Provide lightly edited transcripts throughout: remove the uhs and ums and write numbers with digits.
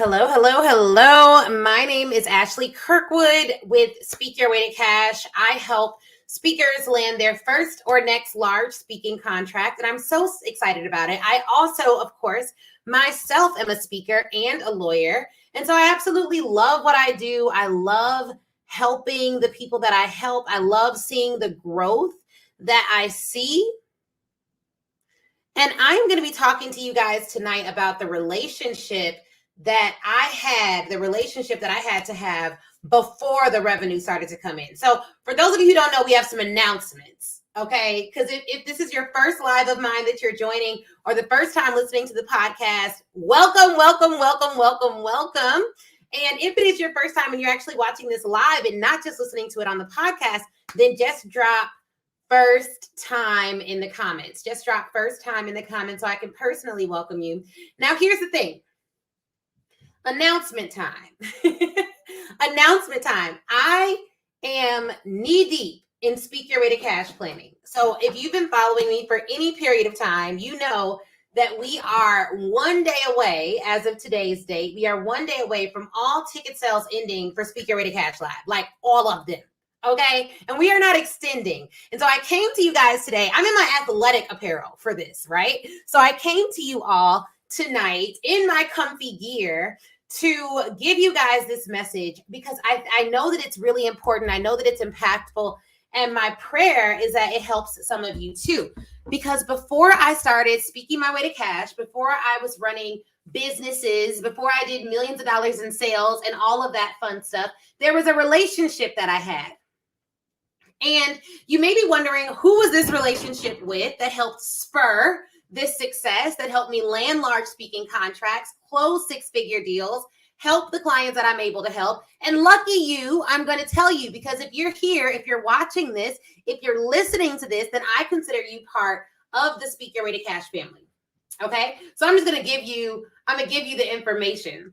Hello, hello, hello. My name is Ashley Kirkwood with Speak Your Way to Cash. I help speakers land their first or next large speaking contract, and I'm so excited about it. I also, of course, myself am a speaker and a lawyer, and so I absolutely love what I do. I love helping the people that I help. I love seeing the growth that I see. And I'm going to be talking to you guys tonight about the relationship that I had to have before the revenue started to come in. So for those of you who don't know, we have some announcements, okay? Because if this is your first live of mine that you're joining or the first time listening to the podcast, welcome, welcome, welcome, welcome, welcome. And if it is your first time and you're actually watching this live and not just listening to it on the podcast, then just drop first time in the comments. Just drop first time in the comments so I can personally welcome you. Now, here's the thing. Announcement time. Announcement time. I am knee deep in Speak Your Way to Cash planning. So if you've been following me for any period of time, you know that we are one day away as of today's date. We are one day away from all ticket sales ending for Speak Your Way to Cash Live, like all of them. Okay. And we are not extending. And so I came to you guys today. I'm in my athletic apparel for this, right? So I came to you all tonight in my comfy gear to give you guys this message because I know that it's really important. I know that it's impactful. And my prayer is that it helps some of you too. Because before I started speaking my way to cash, before I was running businesses, before I did millions of dollars in sales and all of that fun stuff, there was a relationship that I had. And you may be wondering, who was this relationship with that helped spur this success, that helped me land large speaking contracts, close six-figure deals, help the clients that I'm able to help. And lucky you, I'm going to tell you, because if you're here, if you're watching this, if you're listening to this, then I consider you part of the Speak Your Way to Cash family. Okay. So I'm going to give you the information.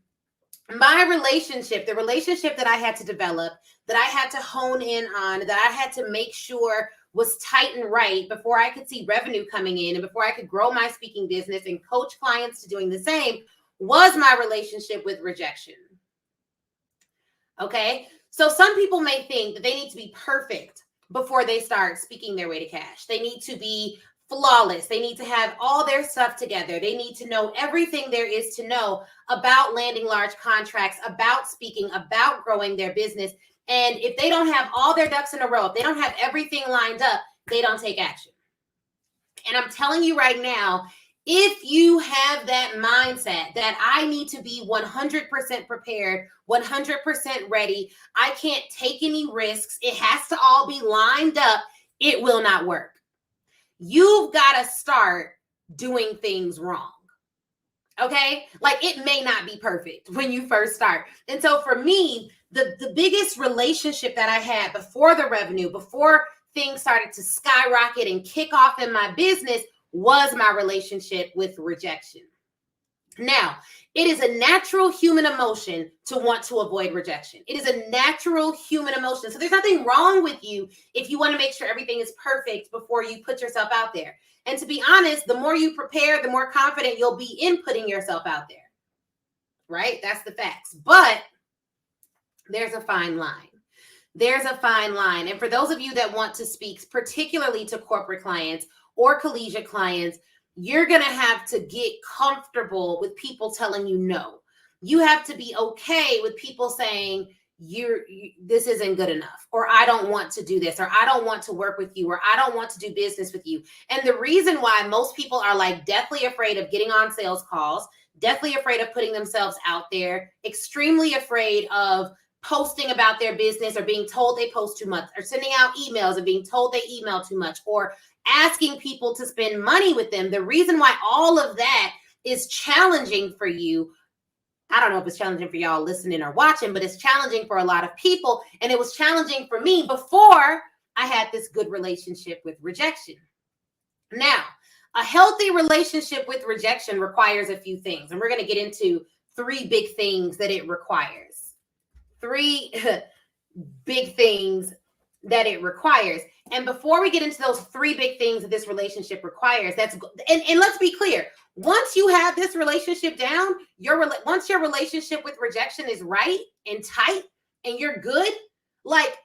My relationship, the relationship that I had to develop, that I had to hone in on, that I had to make sure was tight and right before I could see revenue coming in and before I could grow my speaking business and coach clients to doing the same, was my relationship with rejection. Okay. So some people may think that they need to be perfect before they start speaking their way to cash. They need to be flawless. They need to have all their stuff together. They need to know everything there is to know about landing large contracts, about speaking, about growing their business. And if they don't have all their ducks in a row, if they don't have everything lined up, they don't take action. And I'm telling you right now, if you have that mindset that I need to be 100% prepared, 100% ready, I can't take any risks, it has to all be lined up, it will not work. You've got to start doing things wrong. Okay? Like, it may not be perfect when you first start. And so for me, the biggest relationship that I had before the revenue, before things started to skyrocket and kick off in my business, was my relationship with rejection. Now, it is a natural human emotion to want to avoid rejection. It is a natural human emotion. So there's nothing wrong with you if you want to make sure everything is perfect before you put yourself out there. And to be honest, the more you prepare, the more confident you'll be in putting yourself out there. Right? That's the facts. But there's a fine line. There's a fine line. And for those of you that want to speak, particularly to corporate clients or collegiate clients, you're going to have to get comfortable with people telling you no. You have to be okay with people saying, this isn't good enough, or I don't want to do this, or I don't want to work with you, or I don't want to do business with you. And the reason why most people are like deathly afraid of getting on sales calls, deathly afraid of putting themselves out there, extremely afraid of posting about their business or being told they post too much, or sending out emails and being told they email too much, or asking people to spend money with them. The reason why all of that is challenging for you, I don't know if it's challenging for y'all listening or watching, but it's challenging for a lot of people. And it was challenging for me before I had this good relationship with rejection. Now, a healthy relationship with rejection requires a few things. And we're going to get into three big things that it requires. Three big things that it requires. And before we get into those 3 big things that this relationship requires, and let's be clear. Once you have this relationship down, once your relationship with rejection is right and tight and you're good, like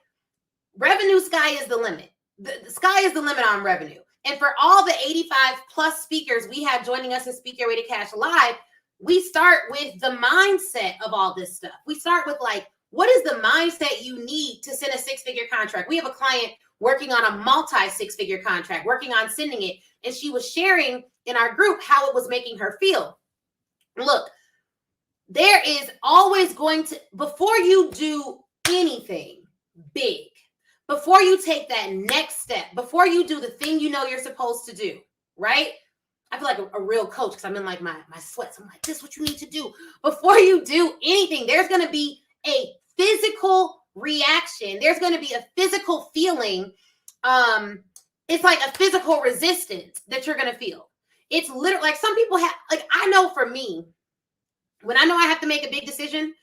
revenue, sky is the limit. The sky is the limit on revenue. And for all the 85 plus speakers we have joining us in Speak Your Way to Cash Live, we start with the mindset of all this stuff. We start with like, what is the mindset you need to send a 6-figure contract? We have a client working on a multi-6-figure contract, working on sending it. And she was sharing in our group how it was making her feel. Look, there is always going to, before you do anything big, before you take that next step, before you do the thing you know you're supposed to do, right? I feel like a real coach because I'm in like my sweats. I'm like, this is what you need to do. Before you do anything, there's going to be a physical reaction. There's going to be a physical feeling. It's like a physical resistance that you're going to feel. It's literally like some people have, like, I know for me, when I know I have to make a big decision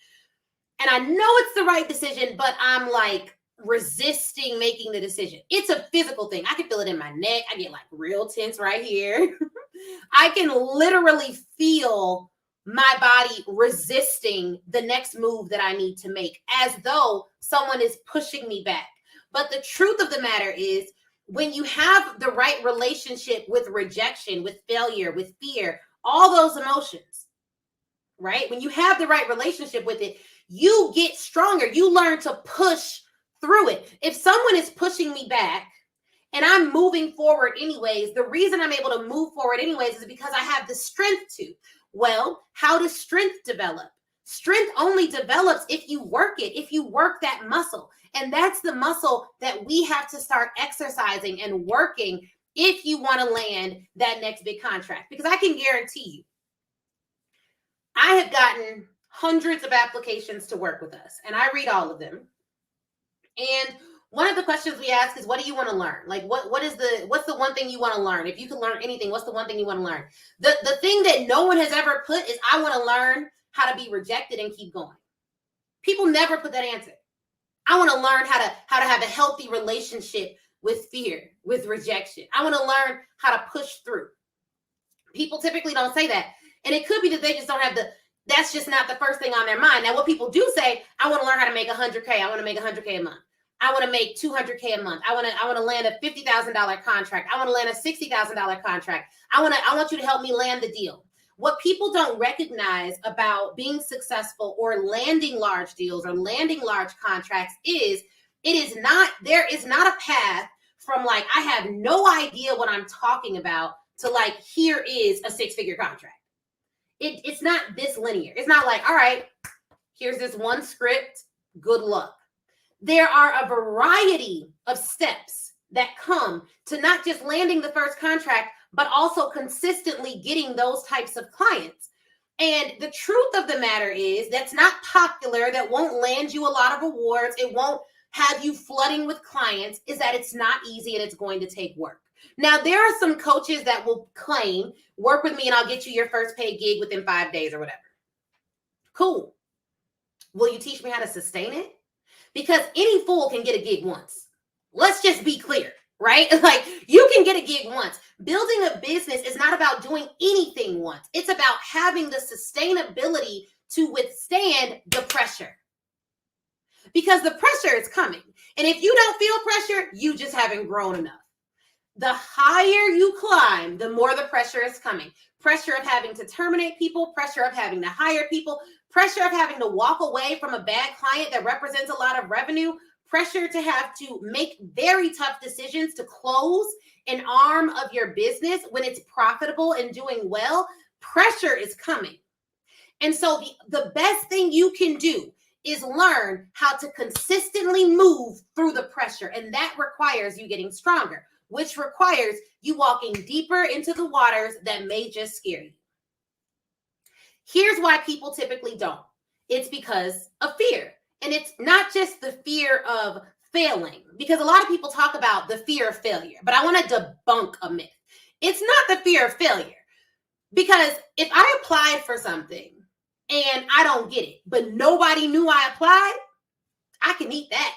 and I know it's the right decision, but I'm like resisting making the decision. It's a physical thing. I can feel it in my neck. I get like real tense right here. I can literally feel my body resisting the next move that I need to make as though someone is pushing me back. But the truth of the matter is, when you have the right relationship with rejection, with failure, with fear, all those emotions, right? When you have the right relationship with it, you get stronger. You learn to push through it. If someone is pushing me back and I'm moving forward anyways, the reason I'm able to move forward anyways is because I have the strength to. Well, how does strength develop? Strength only develops if you work it, if you work that muscle. And that's the muscle that we have to start exercising and working if you want to land that next big contract. Because I can guarantee you, I have gotten hundreds of applications to work with us, and I read all of them. And one of the questions we ask is, what do you want to learn? Like, what's the one thing you want to learn? If you could learn anything, what's the one thing you want to learn? The thing that no one has ever put is, I want to learn how to be rejected and keep going. People never put that answer. I want to learn how to have a healthy relationship with fear, with rejection. I want to learn how to push through. People typically don't say that. And it could be that they just don't have that's just not the first thing on their mind. Now, what people do say, I want to learn how to make $100K. I want to make $100K a month. I want to make $200K a month. I want to land a $50,000 contract. I want to land a $60,000 contract. I want you to help me land the deal. What people don't recognize about being successful or landing large deals or landing large contracts is there is not a path from like, I have no idea what I'm talking about, to like, here is a 6-figure contract. It's not this linear. It's not like, all right, here's this one script, good luck. There are a variety of steps that come to not just landing the first contract, but also consistently getting those types of clients. And the truth of the matter is, that's not popular, that won't land you a lot of awards, it won't have you flooding with clients, is that it's not easy and it's going to take work. Now, there are some coaches that will claim, work with me and I'll get you your first paid gig within 5 days or whatever. Cool. Will you teach me how to sustain it? Because any fool can get a gig once. Let's just be clear, right? Like, you can get a gig once. Building a business is not about doing anything once. It's about having the sustainability to withstand the pressure. Because the pressure is coming. And if you don't feel pressure, you just haven't grown enough. The higher you climb, the more the pressure is coming. Pressure of having to terminate people, pressure of having to hire people, pressure of having to walk away from a bad client that represents a lot of revenue, pressure to have to make very tough decisions to close an arm of your business when it's profitable and doing well. Pressure is coming. And so the best thing you can do is learn how to consistently move through the pressure. And that requires you getting stronger, which requires you walking deeper into the waters that may just scare you. Here's why people typically don't. It's because of fear. And it's not just the fear of failing, because a lot of people talk about the fear of failure, but I want to debunk a myth. It's not the fear of failure, because if I applied for something and I don't get it, but nobody knew I applied, I can eat that.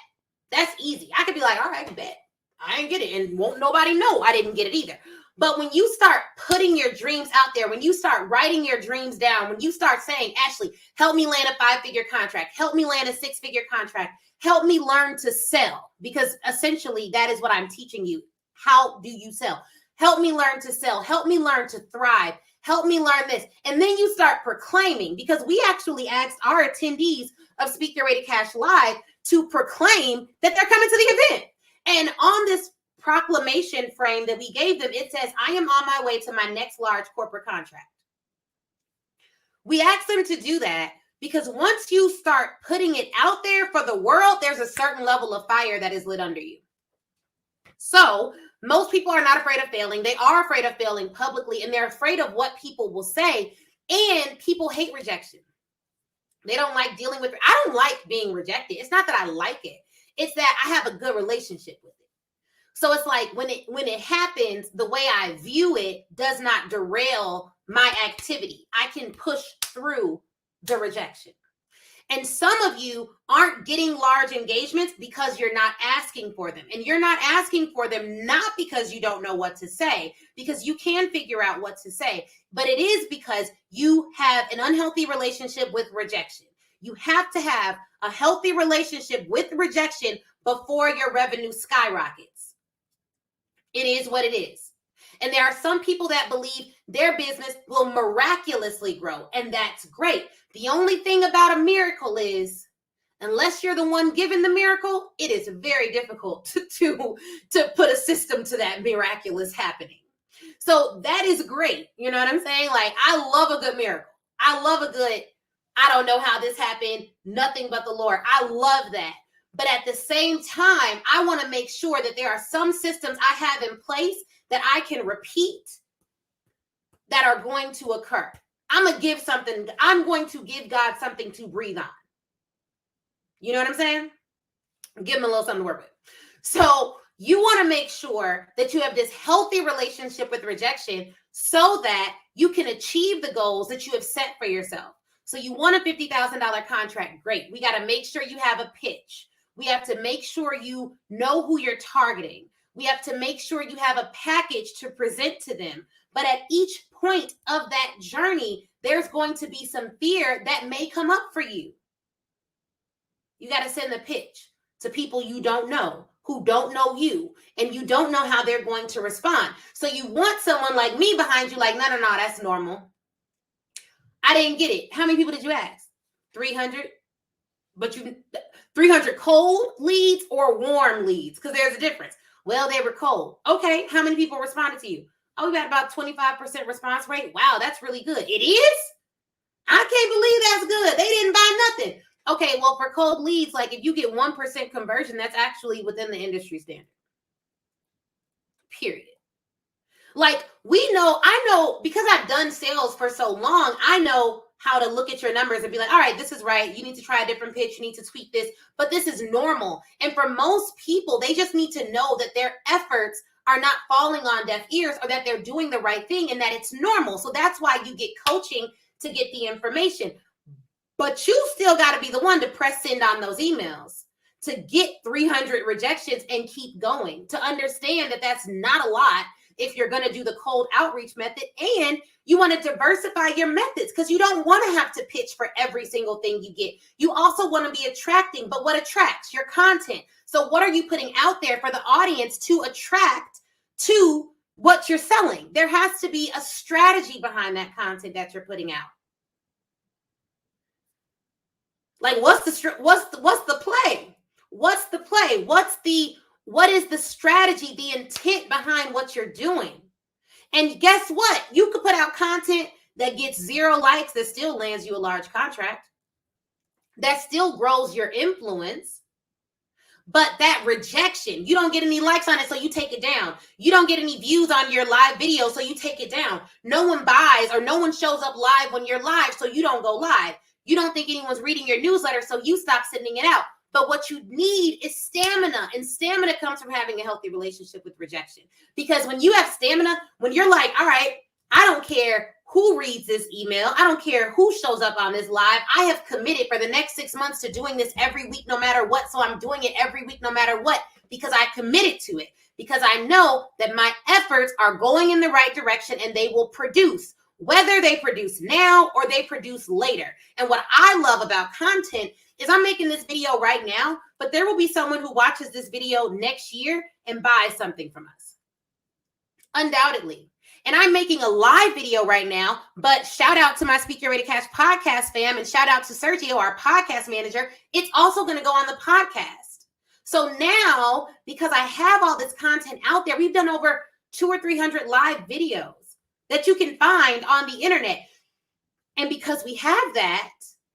That's easy. I could be like, all right, bet. I didn't get it. And won't nobody know I didn't get it either. But when you start putting your dreams out there, when you start writing your dreams down, when you start saying, Ashley, help me land a 5-figure contract, help me land a 6-figure contract, help me learn to sell, because essentially that is what I'm teaching you. How do you sell? Help me learn to sell. Help me learn to thrive. Help me learn this. And then you start proclaiming, because we actually asked our attendees of Speak Their Way to Cash Live to proclaim that they're coming to the event. And on this proclamation frame that we gave them, it says, I am on my way to my next large corporate contract. We asked them to do that because once you start putting it out there for the world, there's a certain level of fire that is lit under you. So most people are not afraid of failing. They are afraid of failing publicly, and they're afraid of what people will say. And people hate rejection. They don't like dealing with it. I don't like being rejected. It's not that I like it. It's that I have a good relationship with it. So it's like when it happens, the way I view it does not derail my activity. I can push through the rejection. And some of you aren't getting large engagements because you're not asking for them. And you're not asking for them not because you don't know what to say, because you can figure out what to say, but it is because you have an unhealthy relationship with rejection. You have to have a healthy relationship with rejection before your revenue skyrockets. It is what it is. And there are some people that believe their business will miraculously grow, and that's great. The only thing about a miracle is, unless you're the one giving the miracle, it is very difficult to put a system to that miraculous happening. So that is great. You know what I'm saying? Like, I love a good miracle. I love a good, I don't know how this happened, nothing but the Lord. I love that. But at the same time, I want to make sure that there are some systems I have in place that I can repeat that are going to occur. I'm going to give God something to breathe on. You know what I'm saying? Give him a little something to work with. So you want to make sure that you have this healthy relationship with rejection so that you can achieve the goals that you have set for yourself. So you want a $50,000 contract. Great. We got to make sure you have a pitch. We have to make sure you know who you're targeting. We have to make sure you have a package to present to them. But at each point of that journey, there's going to be some fear that may come up for you. You got to send the pitch to people you don't know, who don't know you, and you don't know how they're going to respond. So you want someone like me behind you, like, no, that's normal. I didn't get it. How many people did you ask? 300? But 300 cold leads or warm leads? Because there's a difference. Well, they were cold. Okay, how many people responded to you? Oh, we got about 25% response rate. Wow, that's really good. It is? I can't believe that's good. They didn't buy nothing. Okay, well, for cold leads, like if you get 1% conversion, that's actually within the industry standard. Period. Like I know because I've done sales for so long, I know how to look at your numbers and be like, all right, this is right. You need to try a different pitch. You need to tweak this, but this is normal. And for most people, they just need to know that their efforts are not falling on deaf ears or that they're doing the right thing and that it's normal. So that's why you get coaching to get the information. But you still got to be the one to press send on those emails to get 300 rejections and keep going, to understand that that's not a lot if you're going to do the cold outreach method, and you want to diversify your methods because you don't want to have to pitch for every single thing you get. You also want to be attracting, but what attracts? Your content. So what are you putting out there for the audience to attract to what you're selling? There has to be a strategy behind that content that you're putting out. Like, what's the play? What's the play? What is the strategy, the intent behind what you're doing? And guess what? You could put out content that gets 0 likes that still lands you a large contract, that still grows your influence. But that rejection, you don't get any likes on it, so you take it down. You don't get any views on your live video, so you take it down. No one buys or no one shows up live when you're live, so you don't go live. You don't think anyone's reading your newsletter, so you stop sending it out. But what you need is stamina, and stamina comes from having a healthy relationship with rejection. Because when you have stamina, when you're like, all right, I don't care who reads this email. I don't care who shows up on this live. I have committed for the next 6 months to doing this every week, no matter what. So I'm doing it every week, no matter what, because I committed to it, because I know that my efforts are going in the right direction and they will produce, whether they produce now or they produce later. And what I love about content is I'm making this video right now, but there will be someone who watches this video next year and buys something from us. Undoubtedly. And I'm making a live video right now, but shout out to my Speak Your Way to Cash podcast fam, and shout out to Sergio, our podcast manager. It's also going to go on the podcast. So now, because I have all this content out there, we've done over 200 or 300 live videos that you can find on the internet. And because we have that,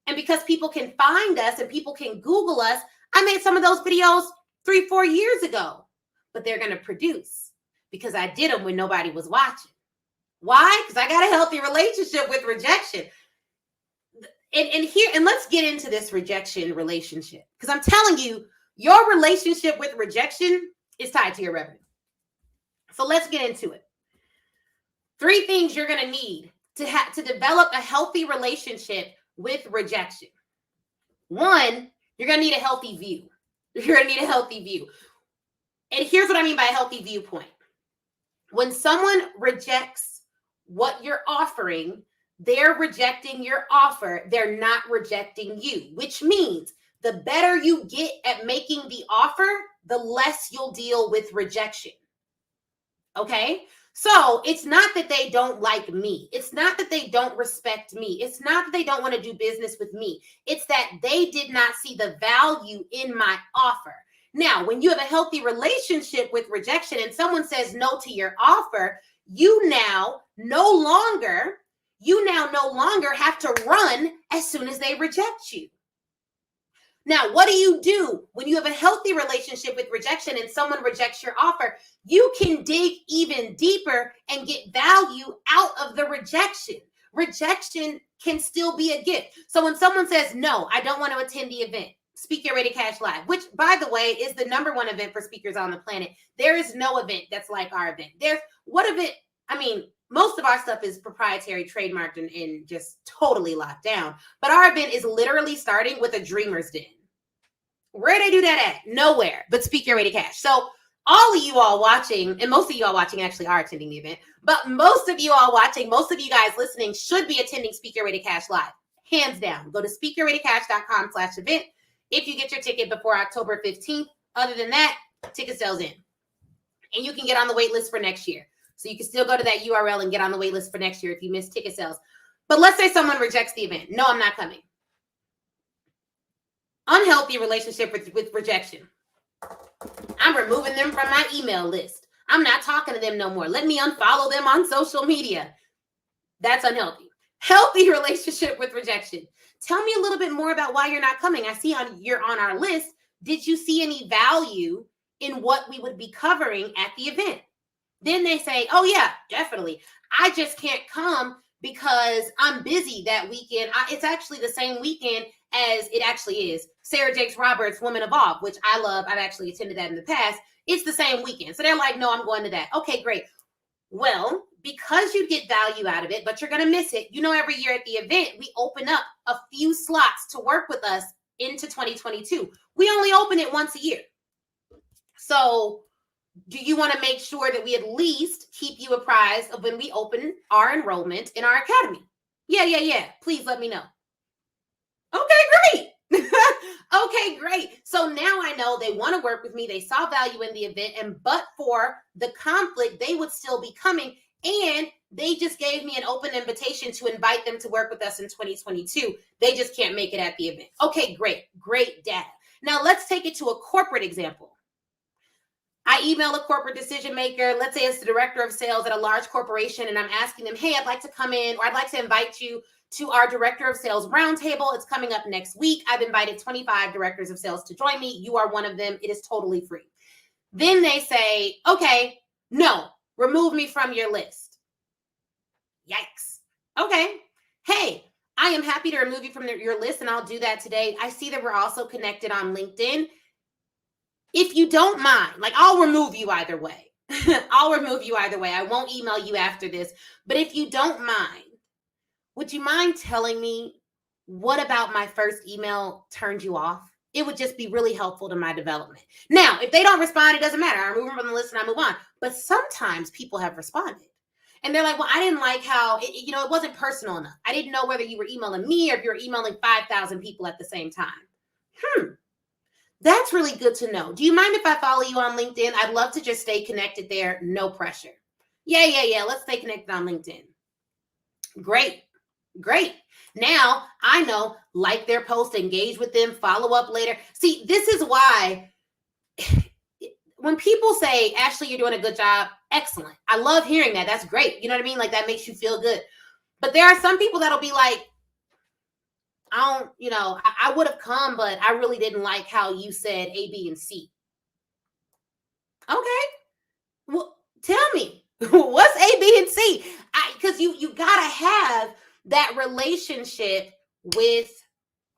and because people can find us and people can Google us, I made some of those videos 3-4 years ago, but they're going to produce because I did them when nobody was watching. Why? Because I got a healthy relationship with rejection. And let's get into this rejection relationship, because I'm telling you, your relationship with rejection is tied to your revenue. So let's get into it. 3 things you're going to need to develop a healthy relationship with rejection. 1, you're going to need a healthy view. You're going to need a healthy view. And here's what I mean by a healthy viewpoint. When someone rejects what you're offering, they're rejecting your offer. They're not rejecting you, which means the better you get at making the offer, the less you'll deal with rejection. Okay? So it's not that they don't like me. It's not that they don't respect me. It's not that they don't want to do business with me. It's that they did not see the value in my offer. Now, when you have a healthy relationship with rejection and someone says no to your offer, you now no longer have to run as soon as they reject you. Now, what do you do when you have a healthy relationship with rejection and someone rejects your offer? You can dig even deeper and get value out of the rejection. Rejection can still be a gift. So when someone says, no, I don't want to attend the event, Speak Your Way to Cash Live, which, by the way, is the #1 event for speakers on the planet. There is no event that's like our event. Most of our stuff is proprietary, trademarked, and just totally locked down. But our event is literally starting with a dreamer's den. Where they do that at? Nowhere, but Speak Your Way to Cash. So all of you all watching, and most of you all watching actually are attending the event, but most of you all watching, most of you guys listening should be attending Speak Your Way to Cash Live. Hands down. Go to speakyourwaytocash.com/event if you get your ticket before October 15th. Other than that, ticket sales in. And you can get on the wait list for next year. So you can still go to that URL and get on the wait list for next year if you miss ticket sales. But let's say someone rejects the event. No, I'm not coming. Unhealthy relationship with rejection. I'm removing them from my email list. I'm not talking to them no more. Let me unfollow them on social media. That's unhealthy. Healthy relationship with rejection. Tell me a little bit more about why you're not coming. I see you're on our list. Did you see any value in what we would be covering at the event? Then they say, oh yeah, definitely. I just can't come because I'm busy that weekend. It's actually the same weekend as it actually is Sarah Jakes Roberts' Woman Evolve, which I love. I've actually attended that in the past. It's the same weekend. So they're like, no, I'm going to that. Okay, great. Well, because you get value out of it, but you're going to miss it. Every year at the event, we open up a few slots to work with us into 2022. We only open it once a year. So do you want to make sure that we at least keep you apprised of when we open our enrollment in our academy? Yeah. Please let me know. Okay, great. Okay, great. So now I know they want to work with me. They saw value in the event, but for the conflict, they would still be coming. And they just gave me an open invitation to invite them to work with us in 2022. They just can't make it at the event. Okay, great data. Now let's take it to a corporate example. I email a corporate decision maker. Let's say it's the director of sales at a large corporation, and I'm asking them, hey, I'd like to come in, or I'd like to invite you to our director of sales roundtable. It's coming up next week. I've invited 25 directors of sales to join me. You are one of them. It is totally free. Then they say, okay, no, remove me from your list. Yikes. Okay. Hey, I am happy to remove you from your list, and I'll do that today. I see that we're also connected on LinkedIn. If you don't mind, I'll remove you either way. I'll remove you either way. I won't email you after this. But if you don't mind, would you mind telling me what about my first email turned you off? It would just be really helpful to my development. Now, if they don't respond, it doesn't matter. I remove them from the list and I move on. But sometimes people have responded. And they're like, well, I didn't like how, it wasn't personal enough. I didn't know whether you were emailing me or if you were emailing 5,000 people at the same time. That's really good to know. Do you mind if I follow you on LinkedIn? I'd love to just stay connected there. No pressure. Yeah. Let's stay connected on LinkedIn. Great. Now I know, like their post, engage with them, follow up later. See, this is why when people say, Ashley, you're doing a good job, excellent. I love hearing that. That's great. You know what I mean? Like that makes you feel good. But there are some people that'll be like, I would have come, but I really didn't like how you said A, B, and C. Okay. Well, tell me what's A, B, and C? Because you gotta have that relationship with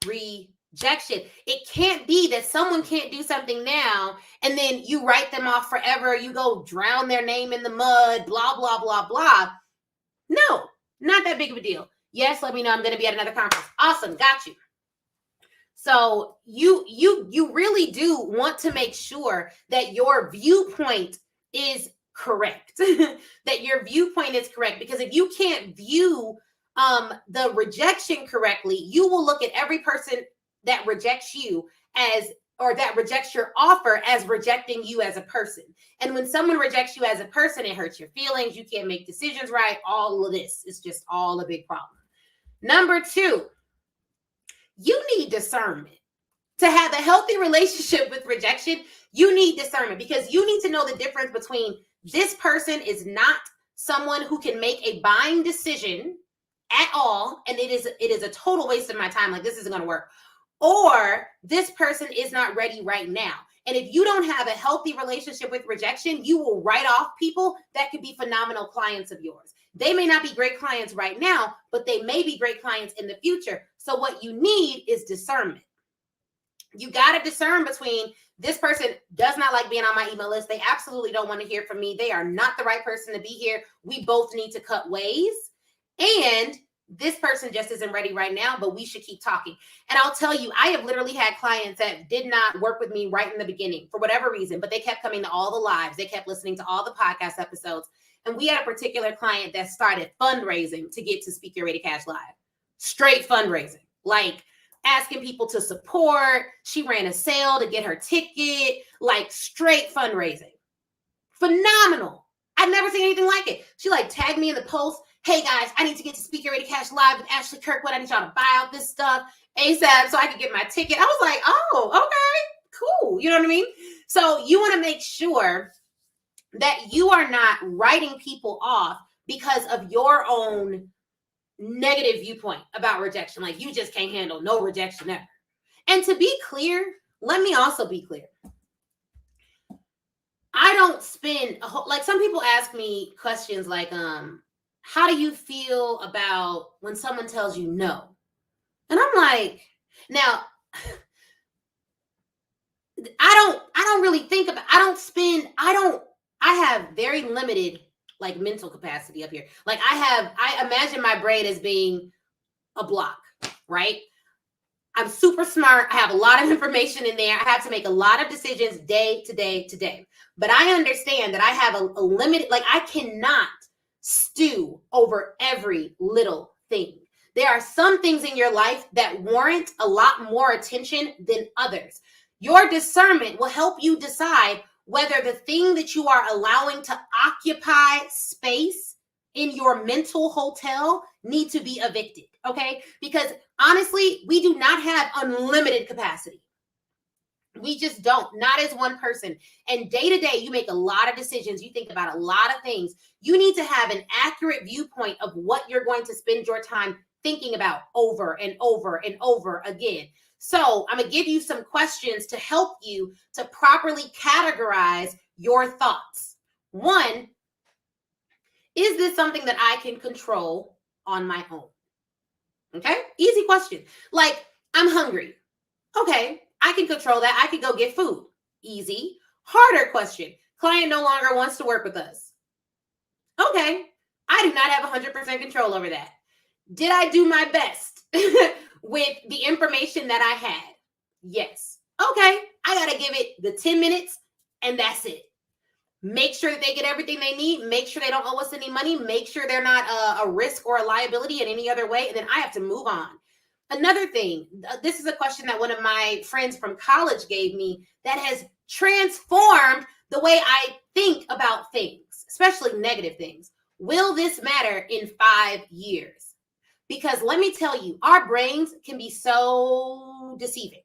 rejection. It can't be that someone can't do something now and then you write them off forever. You go drown their name in the mud, blah, blah, blah, blah. No, not that big of a deal. Yes, let me know. I'm going to be at another conference. Awesome. Got you. So you really do want to make sure that your viewpoint is correct, that your viewpoint is correct, because if you can't view the rejection correctly, you will look at every person that rejects you or that rejects your offer as rejecting you as a person. And when someone rejects you as a person, it hurts your feelings. You can't make decisions right. All of this is just all a big problem. Number 2, you need discernment. To have a healthy relationship with rejection, you need discernment, because you need to know the difference between this person is not someone who can make a buying decision at all, and it is a total waste of my time. Like, this isn't going to work. Or this person is not ready right now. And if you don't have a healthy relationship with rejection, you will write off people that could be phenomenal clients of yours. They may not be great clients right now, but they may be great clients in the future. So what you need is discernment. You got to discern between, this person does not like being on my email list. They absolutely don't want to hear from me. They are not the right person to be here. We both need to cut ways. And this person just isn't ready right now, but we should keep talking. And I'll tell you, I have literally had clients that did not work with me right in the beginning for whatever reason, but they kept coming to all the lives. They kept listening to all the podcast episodes. And we had a particular client that started fundraising to get to Speak Your Way to Cash Live. Straight fundraising, like asking people to support. She ran a sale to get her ticket, like straight fundraising. Phenomenal. I've never seen anything like it. She like tagged me in the post. Hey guys, I need to get to Speak Your Way to Cash Live with Ashley Kirkwood. I need y'all to buy out this stuff ASAP so I can get my ticket. I was like, oh, okay, cool. You know what I mean? So you want to make sure that you are not writing people off because of your own negative viewpoint about rejection. Like, you just can't handle no rejection ever. And to be clear, let me also be clear. I don't spend like, some people ask me questions like, how do you feel about when someone tells you no? And I'm like, now, I don't really think about, I have very limited like mental capacity up here. Like, I imagine my brain as being a block, right? I'm super smart. I have a lot of information in there. I have to make a lot of decisions day to day to day. But I understand that I have a limited, like, I cannot stew over every little thing. There are some things in your life that warrant a lot more attention than others. Your discernment will help you decide whether the thing that you are allowing to occupy space in your mental hotel need to be evicted, okay? Because honestly, we do not have unlimited capacity. We just don't, not as one person. And day to day, you make a lot of decisions. You think about a lot of things. You need to have an accurate viewpoint of what you're going to spend your time thinking about over and over and over again. So I'm going to give you some questions to help you to properly categorize your thoughts. 1, is this something that I can control on my own? Okay, easy question. Like, I'm hungry. Okay, I can control that. I can go get food. Easy. Harder question. Client no longer wants to work with us. Okay, I do not have 100% control over that. Did I do my best with the information that I had? Yes. Okay, I got to give it the 10 minutes and that's it. Make sure that they get everything they need. Make sure they don't owe us any money. Make sure they're not a risk or a liability in any other way. And then I have to move on. Another thing, this is a question that one of my friends from college gave me that has transformed the way I think about things, especially negative things. Will this matter in 5 years? Because let me tell you, our brains can be so deceiving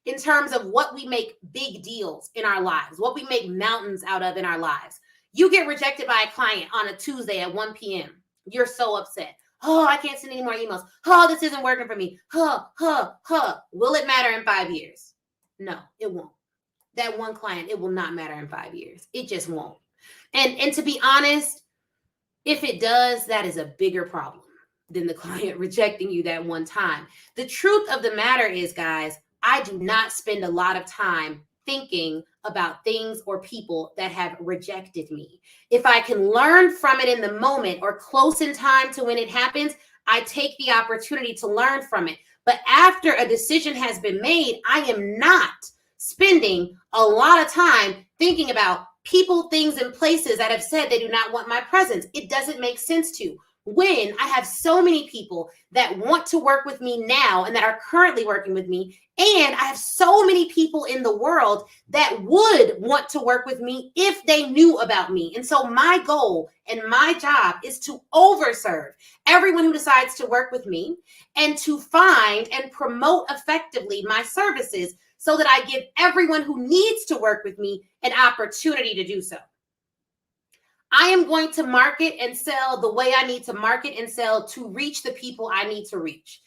in terms of what we make big deals in our lives, what we make mountains out of in our lives. You get rejected by a client on a Tuesday at 1 p.m. You're so upset. Oh, I can't send any more emails. Oh, this isn't working for me. Will it matter in 5 years? No, it won't. That one client, it will not matter in 5 years. It just won't. And to be honest, if it does, that is a bigger problem than the client rejecting you that one time. The truth of the matter is, guys, I do not spend a lot of time thinking about things or people that have rejected me. If I can learn from it in the moment or close in time to when it happens, I take the opportunity to learn from it. But after a decision has been made, I am not spending a lot of time thinking about people, things, and places that have said they do not want my presence. It doesn't make sense to. When I have so many people that want to work with me now and that are currently working with me, and I have so many people in the world that would want to work with me if they knew about me. And so my goal and my job is to overserve everyone who decides to work with me and to find and promote effectively my services so that I give everyone who needs to work with me an opportunity to do so. I am going to market and sell the way I need to market and sell to reach the people I need to reach.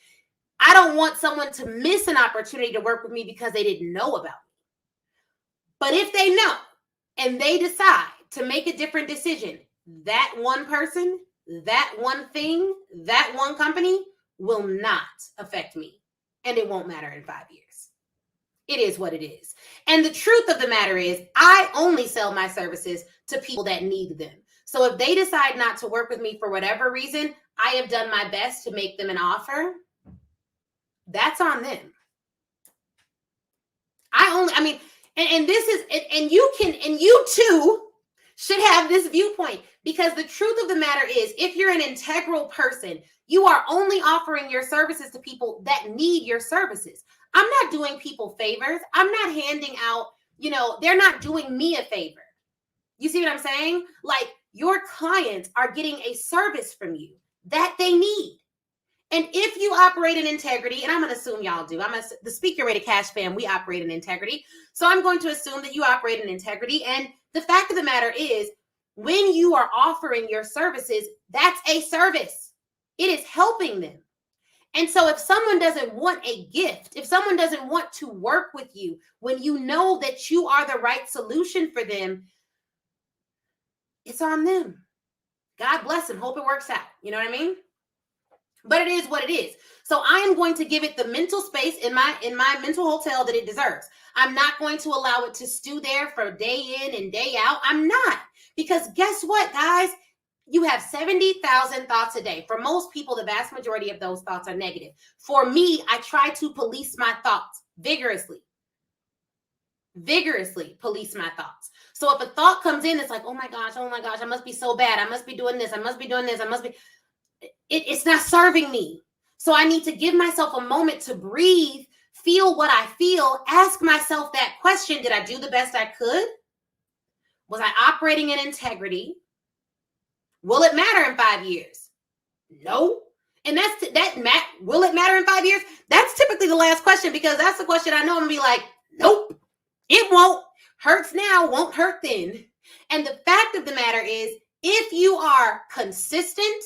I don't want someone to miss an opportunity to work with me because they didn't know about me. But if they know and they decide to make a different decision, that one person, that one thing, that one company will not affect me. And it won't matter in 5 years. It is what it is. And the truth of the matter is, I only sell my services to people that need them. So if they decide not to work with me for whatever reason, I have done my best to make them an offer. That's on them. You too should have this viewpoint, because the truth of the matter is, if you're an integral person, you are only offering your services to people that need your services. I'm not doing people favors. I'm not handing out, they're not doing me a favor. You see what I'm saying? Like, your clients are getting a service from you that they need. And if you operate in integrity, and I'm going to assume y'all do, the Speak Your Way to Cash fam, we operate in integrity. So I'm going to assume that you operate in integrity. And the fact of the matter is, when you are offering your services, that's a service. It is helping them. And so if someone doesn't want a gift, if someone doesn't want to work with you, when you know that you are the right solution for them, it's on them. God bless them. Hope it works out. You know what I mean? But it is what it is. So I am going to give it the mental space in my mental hotel that it deserves. I'm not going to allow it to stew there for day in and day out. I'm not. Because guess what, guys? You have 70,000 thoughts a day. For most people, the vast majority of those thoughts are negative. For me, I try to police my thoughts vigorously police my thoughts. So if a thought comes in, it's like, oh my gosh, I must be so bad. I must be doing this. It's not serving me. So I need to give myself a moment to breathe, feel what I feel, ask myself that question. Did I do the best I could? Was I operating in integrity? Will it matter in 5 years? No. And will it matter in 5 years? That's typically the last question, because that's the question I know I'm gonna be like, nope, it won't. Hurts now, won't hurt then. And the fact of the matter is, if you are consistent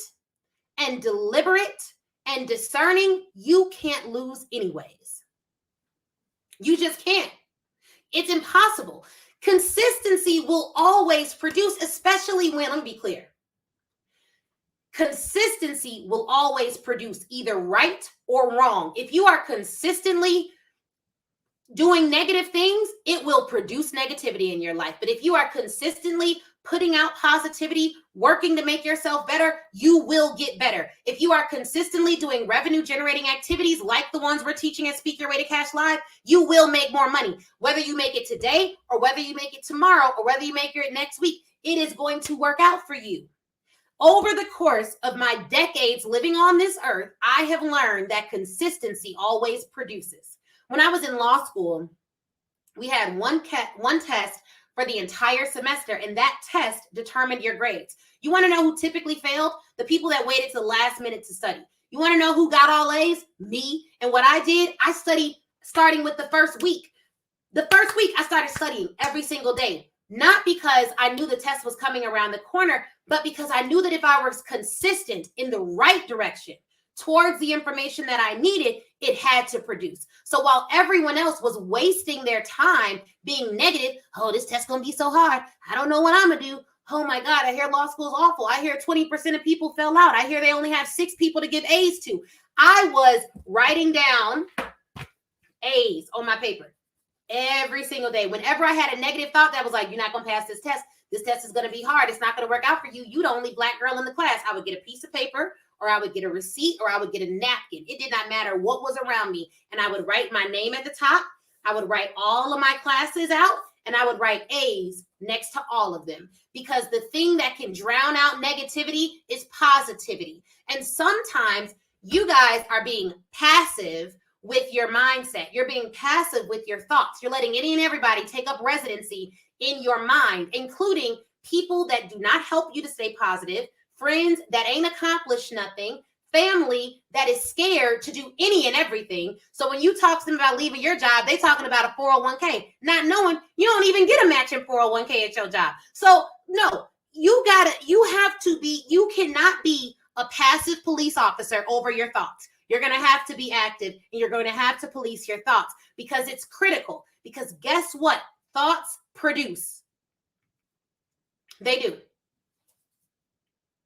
and deliberate and discerning, you can't lose anyways. You just can't. It's impossible. Consistency will always produce, especially when, let me be clear. Consistency will always produce either right or wrong. If you are consistently doing negative things, it will produce negativity in your life. But if you are consistently putting out positivity, working to make yourself better, you will get better. If you are consistently doing revenue generating activities like the ones we're teaching at Speak Your Way to Cash Live, you will make more money. Whether you make it today or whether you make it tomorrow or whether you make it next week, it is going to work out for you. Over the course of my decades living on this earth, I have learned that consistency always produces. When I was in law school, we had one test for the entire semester, and that test determined your grades. You want to know who typically failed? The people that waited to the last minute to study. You want to know who got all A's? Me. And what I did, I studied starting with the first week. The first week, I started studying every single day, not because I knew the test was coming around the corner, but because I knew that if I was consistent in the right direction towards the information that I needed, it had to produce. So while everyone else was wasting their time being negative, oh, this test's going to be so hard, I don't know what I'm going to do. Oh my God, I hear law school's awful. I hear 20% of people fell out. I hear they only have 6 people to give A's to. I was writing down A's on my paper every single day. Whenever I had a negative thought that was like, you're not going to pass this test is going to be hard, it's not going to work out for you, you the only Black girl in the class, I would get a piece of paper, or I would get a receipt, or I would get a napkin. It did not matter what was around me. And I would write my name at the top. I would write all of my classes out, and I would write A's next to all of them. Because the thing that can drown out negativity is positivity. And sometimes you guys are being passive with your mindset. You're being passive with your thoughts. You're letting any and everybody take up residency in your mind, including people that do not help you to stay positive, friends that ain't accomplished nothing, family that is scared to do any and everything. So when you talk to them about leaving your job, they talking about a 401k, not knowing you don't even get a matching 401k at your job. So no, you cannot be a passive police officer over your thoughts. You're going to have to be active, and you're going to have to police your thoughts, because it's critical. Because guess what? Thoughts produce. They do.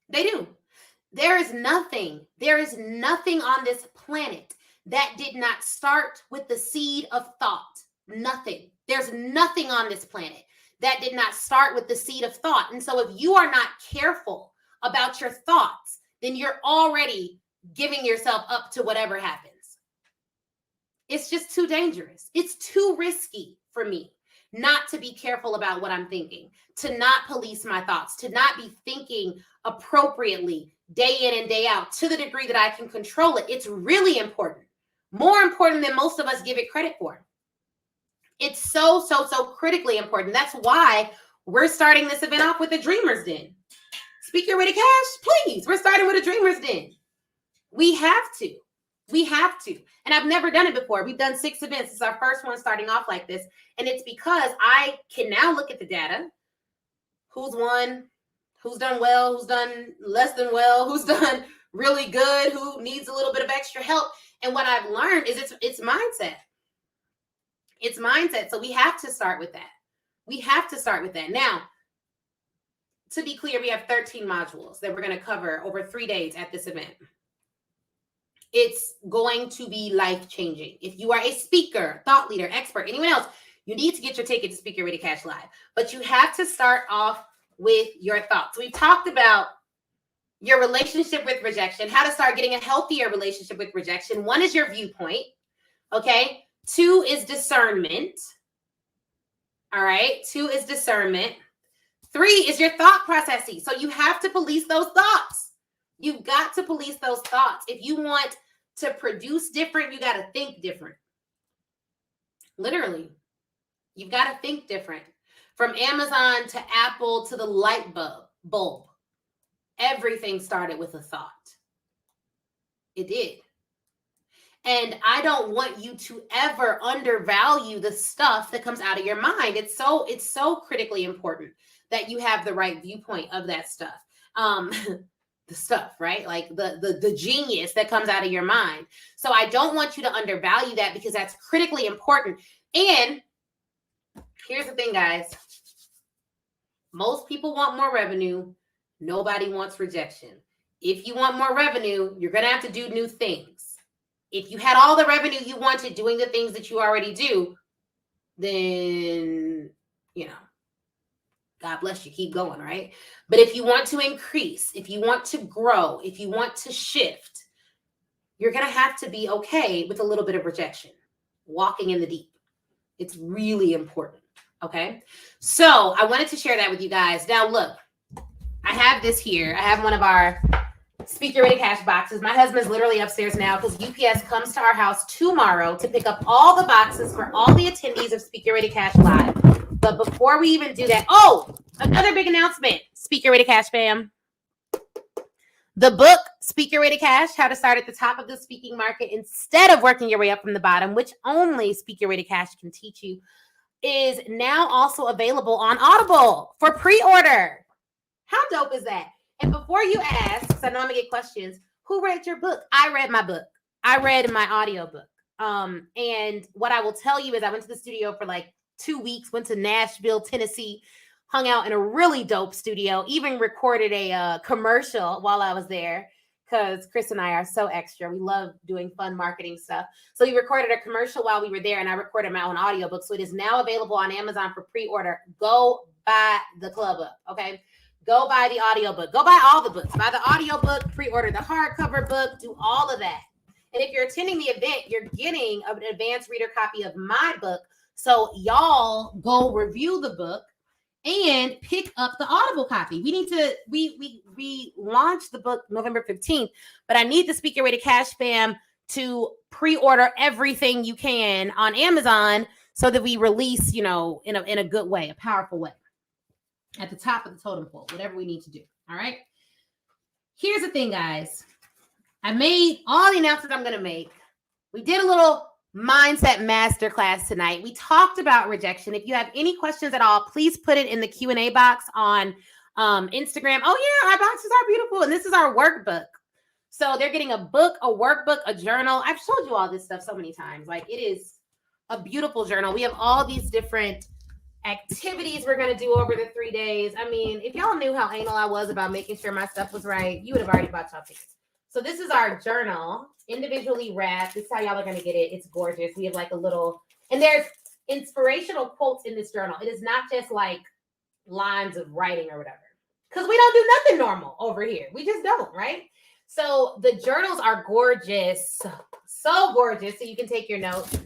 They do. There is nothing on this planet that did not start with the seed of thought. Nothing. There's nothing on this planet that did not start with the seed of thought. And so if you are not careful about your thoughts, then you're already giving yourself up to whatever happens. It's just too dangerous. It's too risky for me not to be careful about what I'm thinking, to not police my thoughts, to not be thinking appropriately day in and day out to the degree that I can control it. It's really important. More important than most of us give it credit for. It's so critically important. That's why we're starting this event off with a Dreamer's Den. Speak Your Way to Cash, please. We're starting with a Dreamer's Den. We have to. We have to. And I've never done it before. We've done 6 events. It's our first one starting off like this. And it's because I can now look at the data. Who's won? Who's done well? Who's done less than well? Who's done really good? Who needs a little bit of extra help? And what I've learned is it's mindset. It's mindset. So we have to start with that. We have to start with that. Now, to be clear, we have 13 modules that we're going to cover over 3 days at this event. It's going to be life-changing. If you are a speaker, thought leader, expert, anyone else, you need to get your ticket to Speak Your Way to Cash Live. But you have to start off with your thoughts. We've talked about your relationship with rejection, how to start getting a healthier relationship with rejection. 1 is your viewpoint, okay? 2 is discernment, all right? 2 is discernment. 3 is your thought processes. So you have to police those thoughts. You've got to police those thoughts. If you want to produce different, you got to think different. Literally, you've got to think different. From Amazon to Apple to the light bulb, everything started with a thought. It did. And I don't want you to ever undervalue the stuff that comes out of your mind. It's so critically important that you have the right viewpoint of that stuff. The stuff, right? Like the genius that comes out of your mind. So I don't want you to undervalue that, because that's critically important. And here's the thing, guys. Most people want more revenue. Nobody wants rejection. If you want more revenue, you're going to have to do new things. If you had all the revenue you wanted doing the things that you already do, then, God bless you, keep going, right? But if you want to increase, if you want to grow, if you want to shift, you're going to have to be okay with a little bit of rejection, walking in the deep. It's really important. Okay. So I wanted to share that with you guys. Now, look, I have this here. I have one of our Speaker Ready Cash boxes. My husband's literally upstairs now because UPS comes to our house tomorrow to pick up all the boxes for all the attendees of Speaker Ready Cash Live. But before we even do that, another big announcement, Speaker Ready Cash fam. The book, Speaker Ready Cash, How to Start at the Top of the Speaking Market Instead of Working Your Way Up from the Bottom, which only Speaker Ready Cash can teach you, is now also available on Audible for pre-order. How dope is that? And before you ask, because I know I'm going to get questions, who read your book? I read my book. I read my audiobook. And what I will tell you is I went to the studio for like 2 weeks, went to Nashville, Tennessee, hung out in a really dope studio, even recorded a commercial while I was there because Chris and I are so extra. We love doing fun marketing stuff. So we recorded a commercial while we were there, and I recorded my own audiobook. So it is now available on Amazon for pre-order. Go buy the club up, okay? Go buy the audiobook. Go buy all the books. Buy the audiobook, pre-order the hardcover book, do all of that. And if you're attending the event, you're getting an advanced reader copy of my book. So y'all go review the book and pick up the Audible copy. We launched the book November 15th, but I need the Speaker Ready Cash fam to pre-order everything you can on Amazon so that we release, in a good way, a powerful way, at the top of the totem pole, whatever we need to do. All right. Here's the thing, guys. I made all the announcements I'm going to make. We did a little mindset masterclass tonight. We talked about rejection. If you have any questions at all, please put it in the Q&A box on Instagram. Oh yeah, our boxes are beautiful. And this is our workbook. So they're getting a book, a workbook, a journal. I've showed you all this stuff so many times. Like, it is a beautiful journal. We have all these different activities we're going to do over the 3 days. I mean, if y'all knew how anal I was about making sure my stuff was right, you would have already bought y'all tickets. So this is our journal, individually wrapped. This is how y'all are going to get it. It's gorgeous. We have like a little, and there's inspirational quotes in this journal. It is not just like lines of writing or whatever, because we don't do nothing normal over here. We just don't, right? So the journals are gorgeous, so gorgeous. So you can take your notes.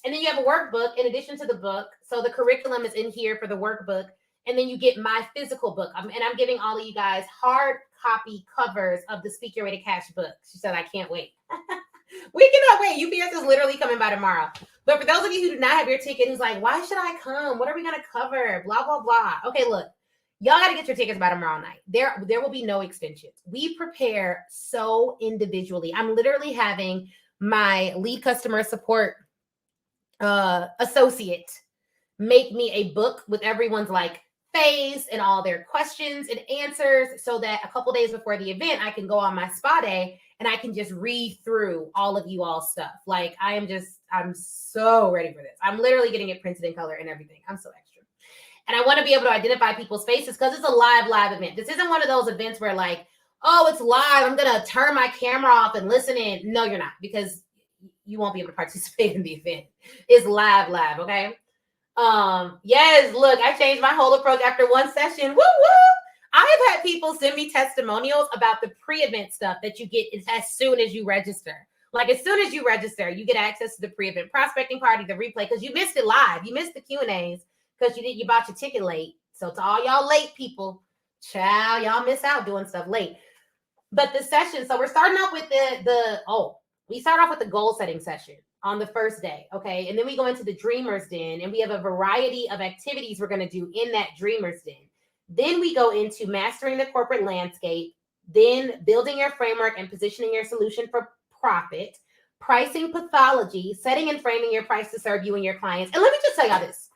And then you have a workbook in addition to the book. So the curriculum is in here for the workbook. And then you get my physical book. And I'm giving all of you guys hard copy covers of the Speaker Ready Cash book. She said, I can't wait. We cannot wait. UPS is literally coming by tomorrow. But for those of you who do not have your ticket, who's like, why should I come? What are we going to cover? Blah, blah, blah. Okay, look, y'all got to get your tickets by tomorrow night. There will be no extensions. We prepare so individually. I'm literally having my lead customer support associate make me a book with everyone's like face and all their questions and answers, so that a couple days before the event, I can go on my spa day and I can just read through all of you all's stuff. Like, I'm so ready for this. I'm literally getting it printed in color and everything. I'm so extra. And I want to be able to identify people's faces because it's a live event. This isn't one of those events where like, oh, it's live, I'm going to turn my camera off and listen in. No, you're not, because you won't be able to participate in the event. It's live, okay? Yes, look, I changed my whole approach after one session. Woo woo! I have had people send me testimonials about the pre-event stuff that you get as soon as you register. Like, as soon as you register, you get access to the pre-event prospecting party, the replay, because you missed it live. You missed the Q&As because you bought your ticket late. So to all y'all late people, child, y'all miss out doing stuff late. But the session, so we're starting off with we start off with the goal setting session on the first day, okay? And then we go into the Dreamer's Den, and we have a variety of activities we're going to do in that Dreamer's Den. Then we go into mastering the corporate landscape, then building your framework and positioning your solution for profit, pricing pathology, setting and framing your price to serve you and your clients. And let me just tell y'all this,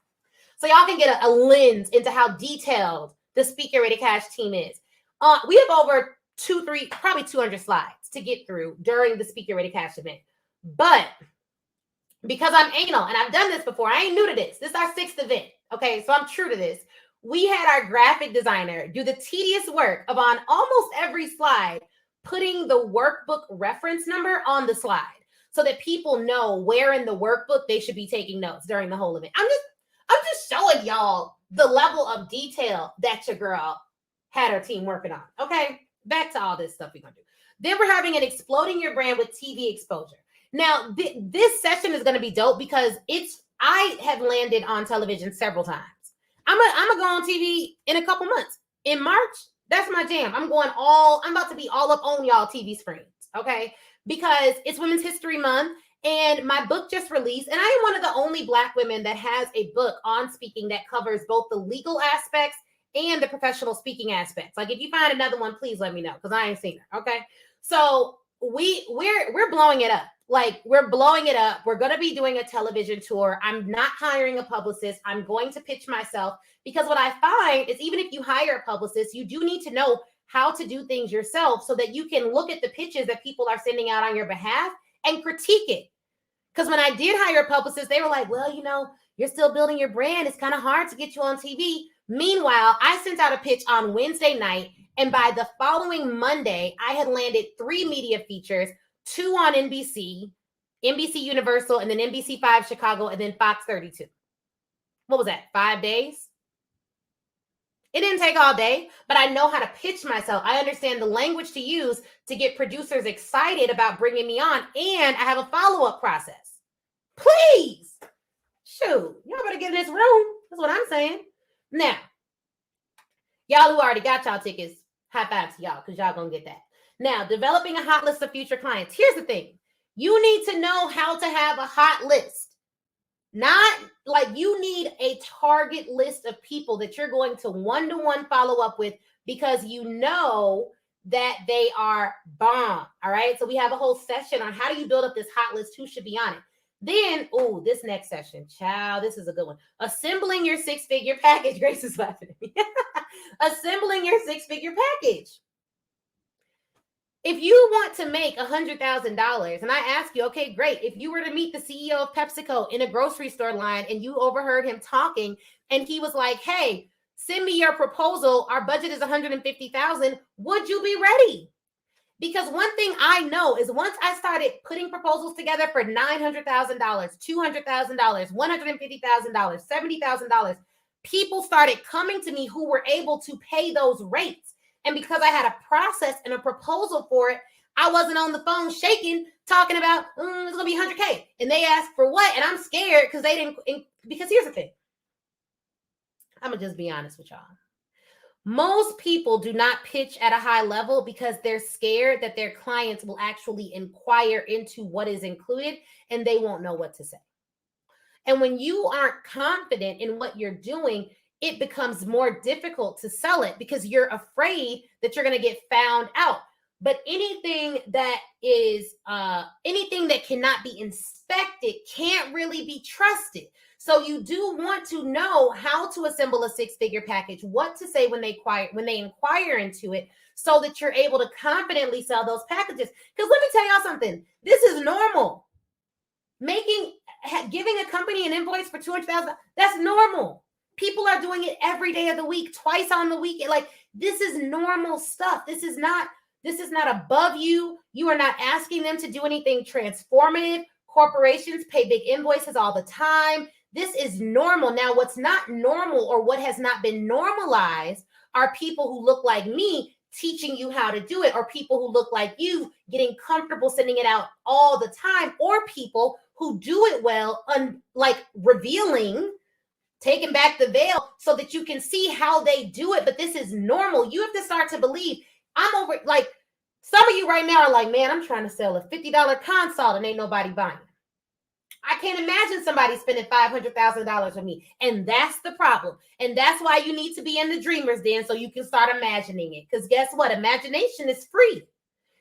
so y'all can get a lens into how detailed the Speaker Ready Cash team is. We have over 200 slides to get through during the Speaker Ready Cash event. But because I'm anal and I've done this before, I ain't new to this. This is our 6th event. Okay, so I'm true to this. We had our graphic designer do the tedious work of, on almost every slide, putting the workbook reference number on the slide so that people know where in the workbook they should be taking notes during the whole event. I'm just showing showing y'all the level of detail that your girl had her team working on. Okay, back to all this stuff we're gonna do. Then we're having an exploding your brand with TV exposure. Now, this session is gonna be dope because I have landed on television several times. I'm gonna go on TV in a couple months. In March, that's my jam. I'm about to be all up on y'all TV screens, okay? Because it's Women's History Month and my book just released. And I am one of the only Black women that has a book on speaking that covers both the legal aspects and the professional speaking aspects. Like if you find another one, please let me know because I ain't seen her, okay? So we're blowing it up. Like we're blowing it up. We're going to be doing a television tour. I'm not hiring a publicist. I'm going to pitch myself because what I find is even if you hire a publicist, you do need to know how to do things yourself so that you can look at the pitches that people are sending out on your behalf and critique it. Because when I did hire a publicist, they were like, well, you're still building your brand. It's kind of hard to get you on TV. Meanwhile, I sent out a pitch on Wednesday night. And by the following Monday, I had landed 3 media features, 2 on NBC, NBC Universal, and then NBC5 Chicago, and then Fox 32. What was that, 5 days? It didn't take all day, but I know how to pitch myself. I understand the language to use to get producers excited about bringing me on, and I have a follow-up process. Please, shoot, y'all better get in this room. That's what I'm saying. Now, y'all who already got y'all tickets, high five to y'all because y'all gonna get that. Now, developing a hot list of future clients. Here's the thing. You need to know how to have a hot list. Not like you need a target list of people that you're going to one-to-one follow up with because you know that they are bomb. All right. So we have a whole session on how do you build up this hot list, who should be on it. Then, this next session, child, this is a good one. Assembling your 6-figure package. Grace is laughing at me. Assembling your 6-figure package. If you want to make $100,000 and I ask you, okay, great. If you were to meet the CEO of PepsiCo in a grocery store line and you overheard him talking and he was like, hey, send me your proposal. Our budget is $150,000. Would you be ready? Because one thing I know is once I started putting proposals together for $900,000, $200,000, $150,000, $70,000, people started coming to me who were able to pay those rates. And because I had a process and a proposal for it, I wasn't on the phone shaking, talking about, it's going to be $100K. And they asked for what? And I'm scared because they didn't, because here's the thing. I'm going to just be honest with y'all. Most people do not pitch at a high level because they're scared that their clients will actually inquire into what is included and they won't know what to say. And when you aren't confident in what you're doing, it becomes more difficult to sell it because you're afraid that you're going to get found out. But anything that is anything that cannot be inspected can't really be trusted. So you do want to know how to assemble a 6-figure package, what to say when they inquire into it, so that you're able to confidently sell those packages. Because let me tell y'all something. This is normal. Giving a company an invoice for $200,000, that's normal. People are doing it every day of the week, twice on the week. Like, this is normal stuff. This is not above you. You are not asking them to do anything transformative. Corporations pay big invoices all the time. This is normal. Now, what's not normal or what has not been normalized are people who look like me teaching you how to do it, or people who look like you getting comfortable sending it out all the time, or people who do it well, like revealing, taking back the veil so that you can see how they do it. But this is normal. You have to start to believe. Like, some of you right now are like, man, I'm trying to sell a $50 consult and ain't nobody buying. I can't imagine somebody spending $500,000 with me. And that's the problem. And that's why you need to be in the dreamer's den so you can start imagining it. Because guess what? Imagination is free.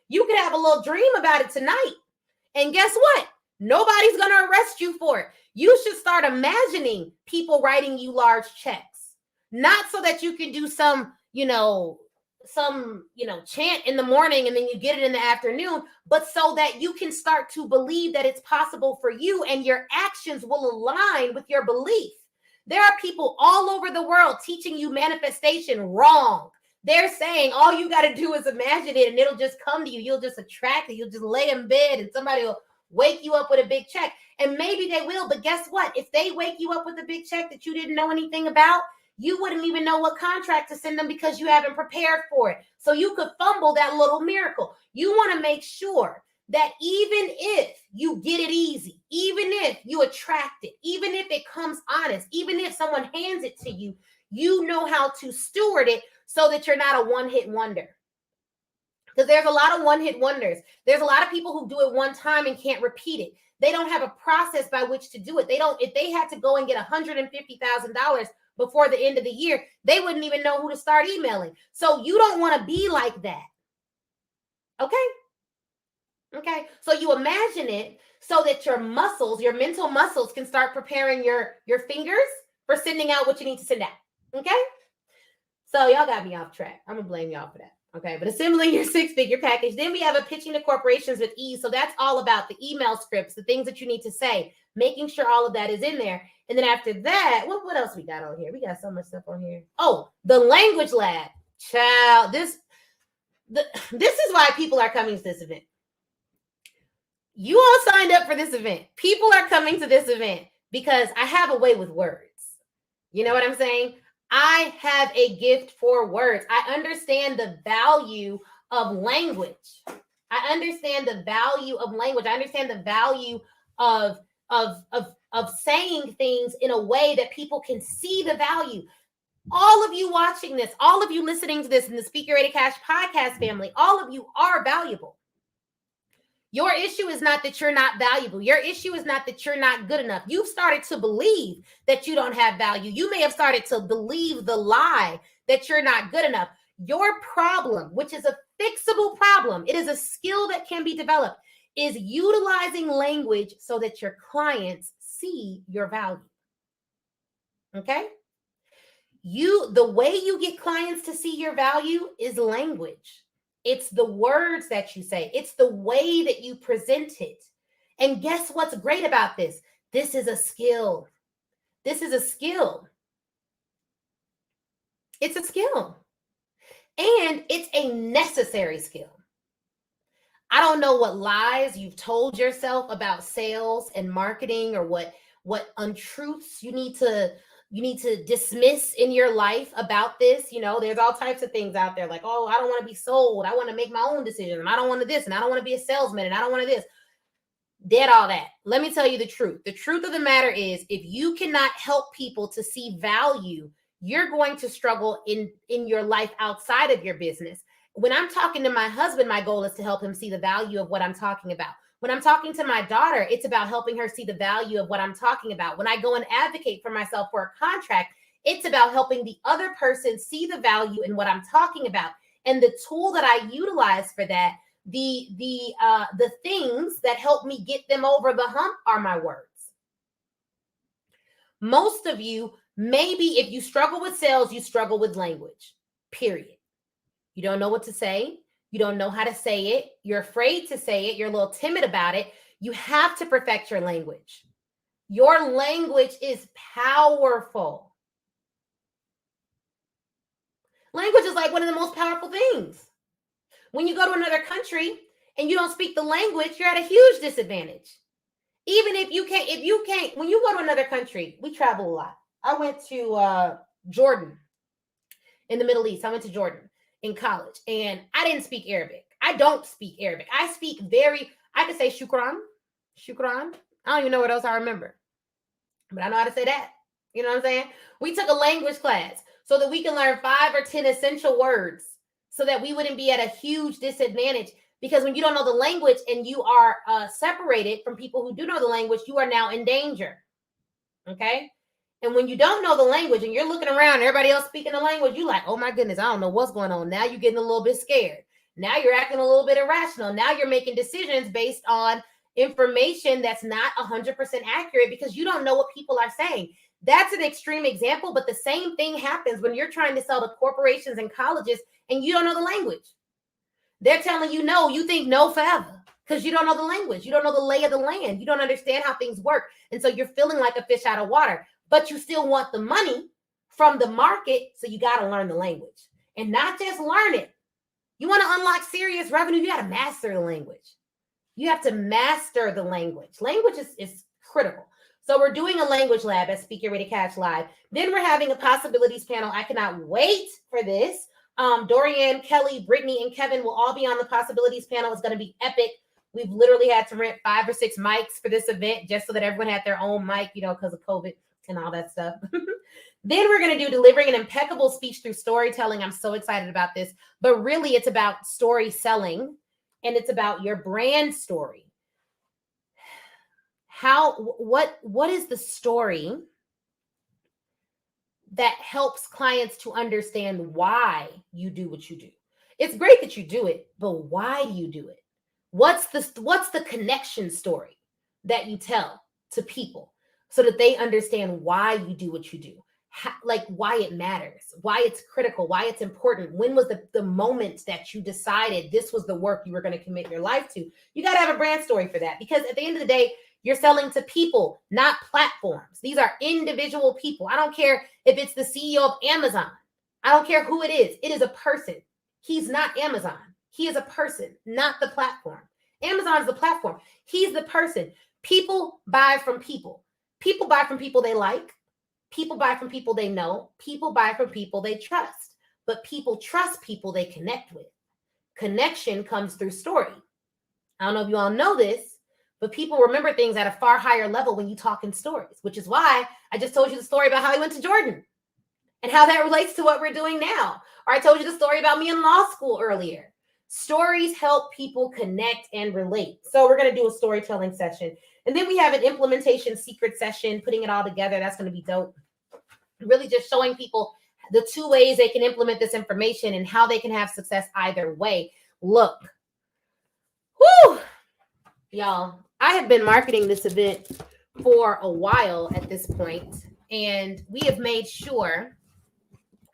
You could have a little dream about it tonight. And guess what? Nobody's going to arrest you for it. You should start imagining people writing you large checks. Not so that you can do some chant in the morning and then you get it in the afternoon, but so that you can start to believe that it's possible for you and your actions will align with your belief. There are people all over the world teaching you manifestation wrong. They're saying all you got to do is imagine it and it'll just come to you. You'll just attract it. You'll just lay in bed and somebody will wake you up with a big check. And maybe they will, but guess what? If they wake you up with a big check that you didn't know anything about, you wouldn't even know what contract to send them because you haven't prepared for it. So you could fumble that little miracle. You want to make sure that even if you get it easy, even if you attract it, even if it comes honest, even if someone hands it to you, you know how to steward it so that you're not a one-hit wonder. Because there's a lot of one-hit wonders. There's a lot of people who do it one time and can't repeat it. They don't have a process by which to do it. If they had to go and get $150,000 before the end of the year, they wouldn't even know who to start emailing. So you don't want to be like that. Okay. So you imagine it so that your muscles, your mental muscles, can start preparing your fingers for sending out what you need to send out. Okay. So y'all got me off track. I'm gonna blame y'all for that. Okay. But assembling your 6-figure package. Then we have a pitching to corporations with ease. So that's all about the email scripts, the things that you need to say, making sure all of that is in there. And then after that, what else we got on here? We got so much stuff on here. Oh, the language lab. Child, this is why people are coming to this event. You all signed up for this event. People are coming to this event because I have a way with words. You know what I'm saying? I have a gift for words. I understand the value of language. I understand the value of language. I understand the value of saying things in a way that people can see the value. All of you watching this, all of you listening to this in the Speak Your Way to Cash podcast family, all of you are valuable. Your issue is not that you're not valuable. Your issue is not that you're not good enough. You've started to believe that you don't have value. You may have started to believe the lie that you're not good enough. Your problem, which is a fixable problem, it is a skill that can be developed, is utilizing language so that your clients see your value. Okay? The way you get clients to see your value is language. It's the words that you say. It's the way that you present it. And guess what's great about this? This is a skill. This is a skill. It's a skill. And it's a necessary skill. I don't know what lies you've told yourself about sales and marketing, or what untruths you need to dismiss in your life about this. You know, there's all types of things out there like, oh, I don't want to be sold. I want to make my own decision. And I don't want to this. And I don't want to be a salesman. And I don't want to this. Dead all that. Let me tell you the truth. The truth of the matter is, if you cannot help people to see value, you're going to struggle in your life outside of your business. When I'm talking to my husband, my goal is to help him see the value of what I'm talking about. When I'm talking to my daughter, it's about helping her see the value of what I'm talking about. When I go and advocate for myself for a contract, it's about helping the other person see the value in what I'm talking about. And the tool that I utilize for that, the things that help me get them over the hump, are my words. Most of you, maybe if you struggle with sales, you struggle with language, period. You don't know what to say. You don't know how to say it. You're afraid to say it. You're a little timid about it. You have to perfect your language. Your language is powerful. Language is like one of the most powerful things. When you go to another country and you don't speak the language, you're at a huge disadvantage. Even if you can't, when you go to another country, we travel a lot. I went to Jordan in the Middle East. I went to Jordan in college, and I didn't speak Arabic. I don't speak Arabic. I speak I could say shukran. I don't even know what else I remember, but I know how to say that. You know what I'm saying? We took a language class so that we can learn 5 or 10 essential words so that we wouldn't be at a huge disadvantage. Because when you don't know the language and you are separated from people who do know the language, you are now in danger. Okay? And when you don't know the language and you're looking around, everybody else speaking the language, you're like, oh my goodness, I don't know what's going on. Now you're getting a little bit scared. Now you're acting a little bit irrational. Now you're making decisions based on information that's not 100% accurate because you don't know what people are saying. That's an extreme example, but the same thing happens when you're trying to sell to corporations and colleges and you don't know the language. They're telling you no, you think no forever because you don't know the language. You don't know the lay of the land. You don't understand how things work. And so you're feeling like a fish out of water. But you still want the money from the market, so you got to learn the language. And not just learn it. You want to unlock serious revenue, you got to master the language. You have to master the language. Language is critical. So we're doing a language lab at Speak Your Way to Cash Live. Then we're having a possibilities panel. I cannot wait for this. Dorianne, Kelly, Brittany, and Kevin will all be on the possibilities panel. It's going to be epic. We've literally had to rent 5 or 6 mics for this event just so that everyone had their own mic, because of COVID and all that stuff. Then we're going to do delivering an impeccable speech through storytelling. I'm so excited about this. But really, it's about story selling, and it's about your brand story. What is the story that helps clients to understand why you do what you do? It's great that you do it, but why do you do it? What's the connection story that you tell to people so that they understand why you do what you do? Like why it matters, why it's critical, why it's important. When was the moment that you decided this was the work you were going to commit your life to? You got to have a brand story for that, because at the end of the day, you're selling to people, not platforms. These are individual people. I don't care if it's the CEO of Amazon. I don't care who it is. It is a person. He's not Amazon. He is a person, not the platform. Amazon is the platform. He's the person. People buy from people. People buy from people they like. People buy from people they know. People buy from people they trust. But people trust people they connect with. Connection comes through story. I don't know if you all know this, but people remember things at a far higher level when you talk in stories, which is why I just told you the story about how he went to Jordan and how that relates to what we're doing now. Or I told you the story about me in law school earlier. Stories help people connect and relate. So we're going to do a storytelling session. And then we have an implementation secret session, putting it all together. That's going to be dope. Really just showing people the 2 ways they can implement this information and how they can have success either way. Look, whoo, y'all, I have been marketing this event for a while at this point, and we have made sure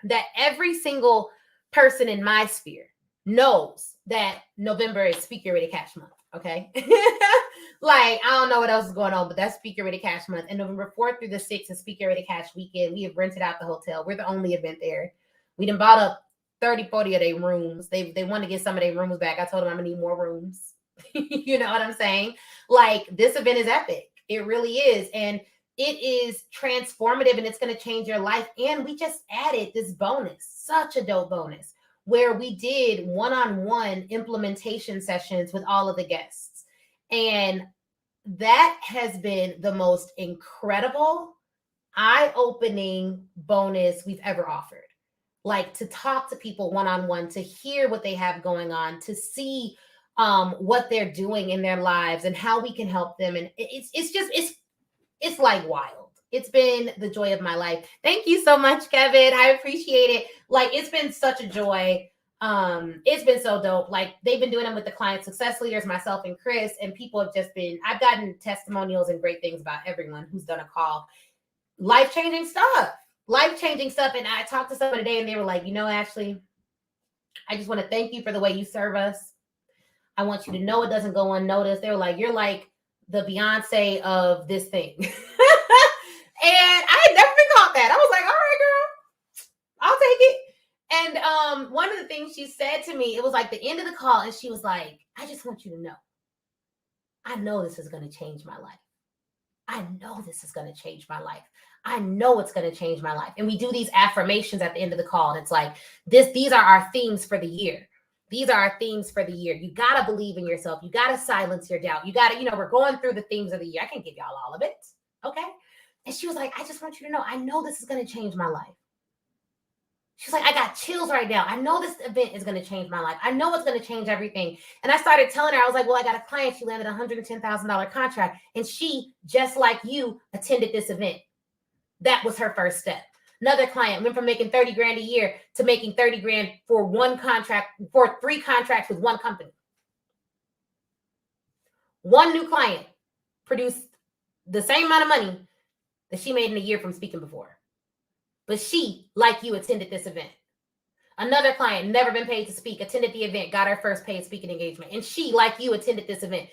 that every single person in my sphere knows that November is Speak Your Way to Cash month, okay? Like, I don't know what else is going on, but that's Speak Your Way to Cash month. And November 4th through the 6th is Speak Your Way to Cash weekend. We have rented out the hotel. We're the only event there. We done bought up 30, 40 of their rooms. They want to get some of their rooms back. I told them I'm going to need more rooms. You know what I'm saying? Like, this event is epic. It really is. And it is transformative, and it's going to change your life. And we just added this bonus, such a dope bonus, where we did one-on-one implementation sessions with all of the guests. And that has been the most incredible, eye-opening bonus we've ever offered. Like, to talk to people one-on-one, to hear what they have going on, to see what they're doing in their lives and how we can help them. And it's like wild. It's been the joy of my life. Thank you so much, Kevin. I appreciate it. Like, it's been such a joy. It's been so dope. Like, they've been doing them with the client success leaders, myself and Chris, and people have just been, I've gotten testimonials and great things about everyone who's done a call. Life-changing stuff. And I talked to someone today and they were like, Ashley, I just want to thank you for the way you serve us. I want you to know it doesn't go unnoticed. They were like, you're like the Beyonce of this thing. And I had never been caught that. I was like, all right, girl, I'll take it. And one of the things she said to me, it was like the end of the call, and she was like, I just want you to know, I know this is going to change my life. I know this is going to change my life. I know it's going to change my life. And we do these affirmations at the end of the call. And it's like, these are our themes for the year. These are our themes for the year. You got to believe in yourself. You got to silence your doubt. You got to, we're going through the themes of the year. I can't give y'all all of it. Okay. And she was like, I just want you to know, I know this is going to change my life. She's like, I got chills right now. I know this event is going to change my life. I know it's going to change everything. And I started telling her, I was like, well, I got a client. She landed a $110,000 contract. And she, just like you, attended this event. That was her first step. Another client went from making 30 grand a year to making 30 grand for one contract, for 3 contracts with one company. One new client produced the same amount of money that she made in a year from speaking before. But she, like you, attended this event. Another client, never been paid to speak, attended the event, got her first paid speaking engagement. And she, like you, attended this event.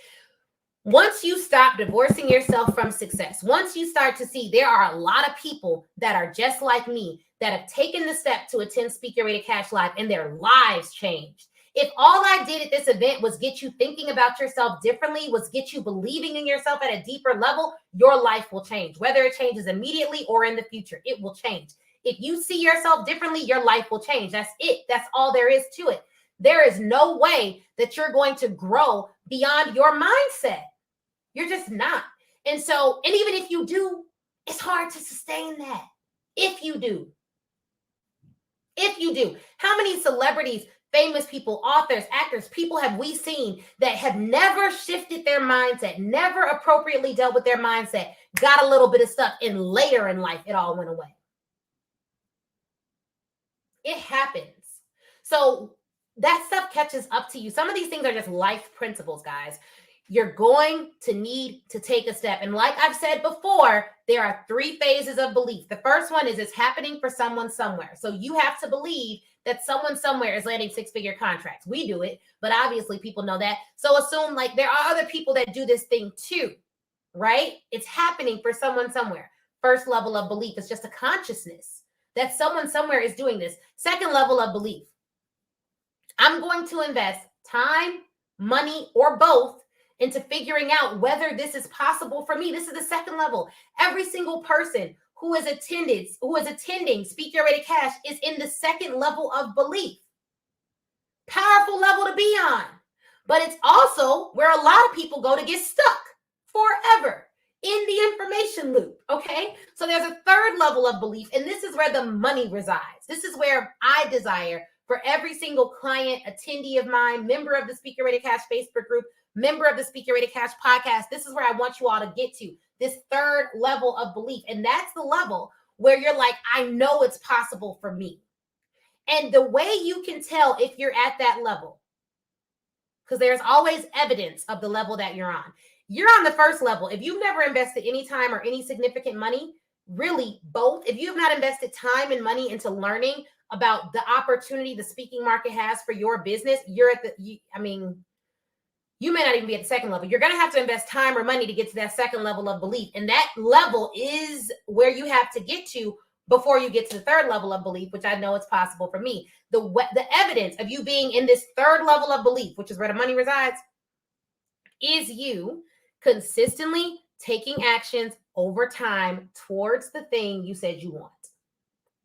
Once you stop divorcing yourself from success, once you start to see there are a lot of people that are just like me that have taken the step to attend Speak Your Way to Cash Live and their lives changed. If all I did at this event was get you thinking about yourself differently, was get you believing in yourself at a deeper level, your life will change. Whether it changes immediately or in the future, it will change. If you see yourself differently, your life will change. That's it. That's all there is to it. There is no way that you're going to grow beyond your mindset. You're just not. And even if you do, it's hard to sustain that. If you do. How many celebrities, famous people, authors, actors, people have we seen that have never shifted their mindset, never appropriately dealt with their mindset, got a little bit of stuff, and later in life, it all went away? It happens. So that stuff catches up to you. Some of these things are just life principles, guys. You're going to need to take a step. And like I've said before, there are 3 phases of belief. The first one is it's happening for someone somewhere. So you have to believe that someone somewhere is landing 6-figure contracts. We do it, but obviously people know that. So assume like there are other people that do this thing too, right? It's happening for someone somewhere. First level of belief is just a consciousness that someone somewhere is doing this. Second level of belief, I'm going to invest time, money, or both into figuring out whether this is possible for me. This is the second level. Every single person who is attending Speak Your Way to Cash is in the second level of belief. Powerful level to be on. But it's also where a lot of people go to get stuck forever in the information loop, okay? So there's a third level of belief, and this is where the money resides. This is where I desire for every single client, attendee of mine, member of the Speak Your Way to Cash Facebook group, member of the Speak Your Way to Cash podcast. This is where I want you all to get to, this third level of belief. And that's the level where you're like, I know it's possible for me. And the way you can tell if you're at that level, because there's always evidence of the level that you're on. You're on the first level. If you've never invested any time or any significant money, really both, if you have not invested time and money into learning about the opportunity the speaking market has for your business, you're at you may not even be at the second level. You're going to have to invest time or money to get to that second level of belief. And that level is where you have to get to before you get to the third level of belief, which I know it's possible for me. The evidence of you being in this third level of belief, which is where the money resides, is you consistently taking actions over time towards the thing you said you want,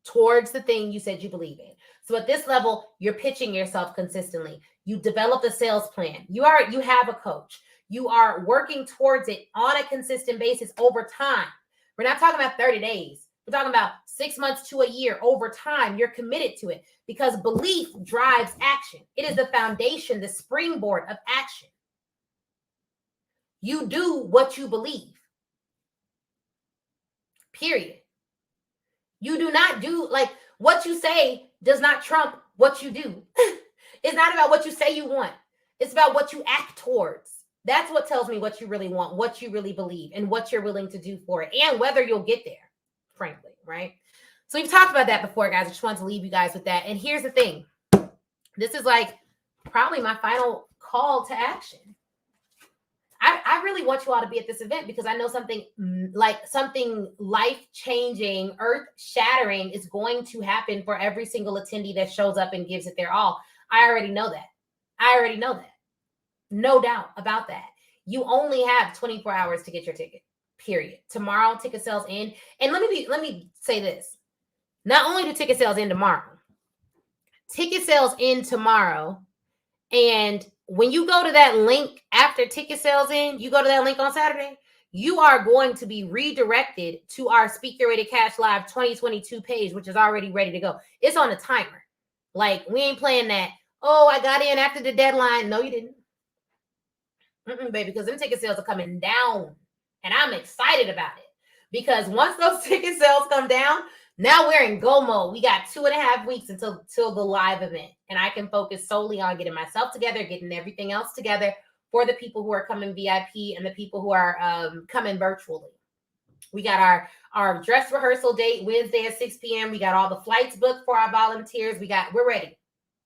towards the thing you said you believe in. So at this level, you're pitching yourself consistently. You develop a sales plan. You have a coach. You are working towards it on a consistent basis over time. We're not talking about 30 days. We're talking about 6 months to a year. Over time, you're committed to it because belief drives action. It is the foundation, the springboard of action. You do what you believe. Period. You do not do, like, what you say does not trump what you do. It's not about what you say you want. It's about what you act towards. That's what tells me what you really want, what you really believe, and what you're willing to do for it, and whether you'll get there, frankly, right? So we've talked about that before, guys. I just wanted to leave you guys with that. And here's the thing. This is like probably my final call to action. I really want you all to be at this event because I know something life-changing, earth-shattering is going to happen for every single attendee that shows up and gives it their all. I already know that. No doubt about that. You only have 24 hours to get your ticket, period. Tomorrow, ticket sales end. And let me say this. Not only do ticket sales end tomorrow, and when you go to that link after ticket sales end, you go to that link on Saturday, you are going to be redirected to our Speak Your Way to Cash Live 2022 page, which is already ready to go. It's on a timer. Like, we ain't playing that, oh, I got in after the deadline. No, you didn't. Baby, because them ticket sales are coming down. And I'm excited about it. Because once those ticket sales come down, now we're in go mode. We got 2.5 weeks until the live event. And I can focus solely on getting myself together, getting everything else together for the people who are coming VIP and the people who are coming virtually. We got our dress rehearsal date Wednesday at 6 p.m. We got all the flights booked for our volunteers. We're ready.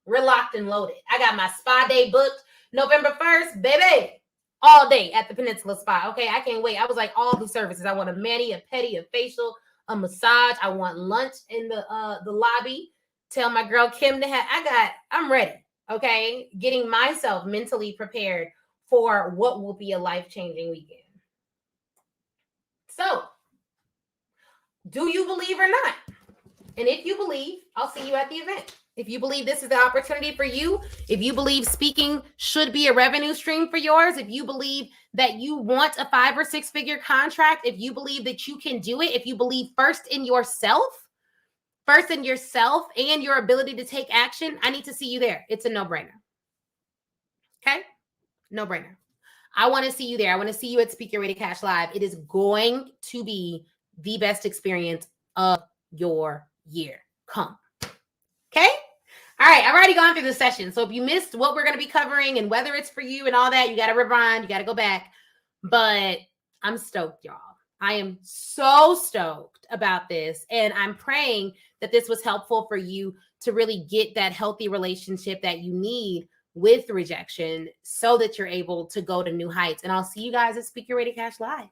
We're locked and loaded. I got my spa day booked November 1st, baby. All day at the Peninsula Spa. Okay, I can't wait. I was like, all the services. I want a mani, a pedi, a facial, a massage. I want lunch in the lobby. Tell my girl Kim to have. I'm ready. Okay. Getting myself mentally prepared for what will be a life-changing weekend. So, do you believe or not? And if you believe, I'll see you at the event. If you believe this is the opportunity for you, if you believe speaking should be a revenue stream for yours, if you believe that you want a 5 or 6 figure contract, if you believe that you can do it, if you believe first in yourself and your ability to take action, I need to see you there. It's a no-brainer. Okay? No-brainer. I want to see you there. I want to see you at Speak Your Way to Cash Live. It is going to be the best experience of your year. Come. Okay? All right. I've already gone through the session. So if you missed what we're going to be covering and whether it's for you and all that, you got to rewind. You got to go back. But I'm stoked, y'all. I am so stoked about this. And I'm praying that this was helpful for you to really get that healthy relationship that you need with rejection so that you're able to go to new heights. And I'll see you guys at Speak Your Way to Cash Live.